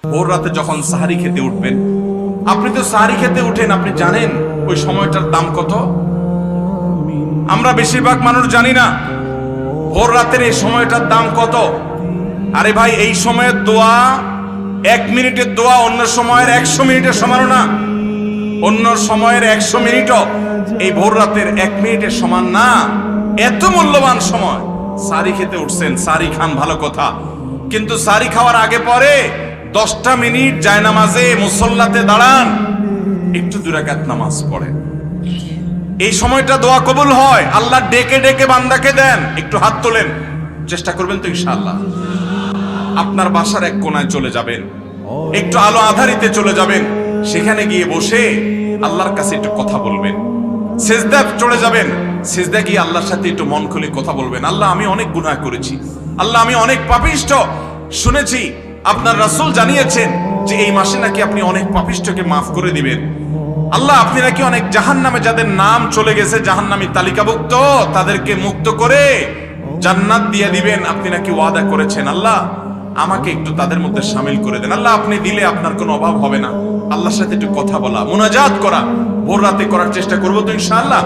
ভোর রাতে যখন সাহারি খেতে উঠবেন, আপনি তো সাহারি খেতে উঠেন, আপনি জানেন ওই সময়টার দাম কত? আমরা বেশিরভাগ মানুষ জানি না ভোর রাতের এই সময়টার দাম কত। আরে ভাই, এই সময়ের দোয়া 1 মিনিটের দোয়া অন্য সময়ের 100 মিনিটের সমান না। অন্য সময়ের 100 মিনিটও এই ভোর রাতের 1 মিনিটের সমান না। এত মূল্যবান সময়। সাহারি খেতে উঠছেন, সাহারি খান, ভালো কথা, কিন্তু সাহারি খাওয়ার আগে পরে 10টা মিনিট জায়নামাজে মুসল্লাতে দাঁড়ান, একটু 2 রাকাত নামাজ পড়েন। এই সময়টা দোয়া কবুল হয়। আল্লাহ ডেকে ডেকে বান্দাকে দেন। একটু হাত তোলেন, চেষ্টা করবেন তো ইনশাআল্লাহ। আপনার বাসার এক কোনায় চলে যাবেন, একটু আলো আধারিতে চলে যাবেন, সেখানে গিয়ে বসে আল্লাহর কাছে একটু কথা বলবেন। সিজদা চলে যাবেন, সিজদা গিয়ে আল্লাহর সাথে একটু মন খুলে কথা বলবেন। আল্লাহ, আমি অনেক গুনাহ করেছি, আল্লাহ আমি অনেক পাপিষ্ঠ। শুনেছি আপনার রাসূল জানিয়েছেন যে এই মাসে নাকি আপনি অনেক পাপিষ্ঠকে মাফ করে দিবেন। আল্লাহ, আপনি নাকি অনেক জাহান্নামে যাদের নাম চলে গেছে জাহান্নামী তালিকাভুক্ত, তাদেরকে মুক্ত করে জান্নাত দিয়ে দিবেন, আপনি নাকি ওয়াদা করেছেন। আল্লাহ, আমাকে একটু তাদের মধ্যে শামিল করে দেন। আল্লাহ, আপনি দিলে আপনার কোনো অভাব হবে না। আল্লাহর সাথে একটু কথা বলা, মুনাজাত করা ভোর রাতে করার চেষ্টা করবো তো ইনশাআল্লাহ।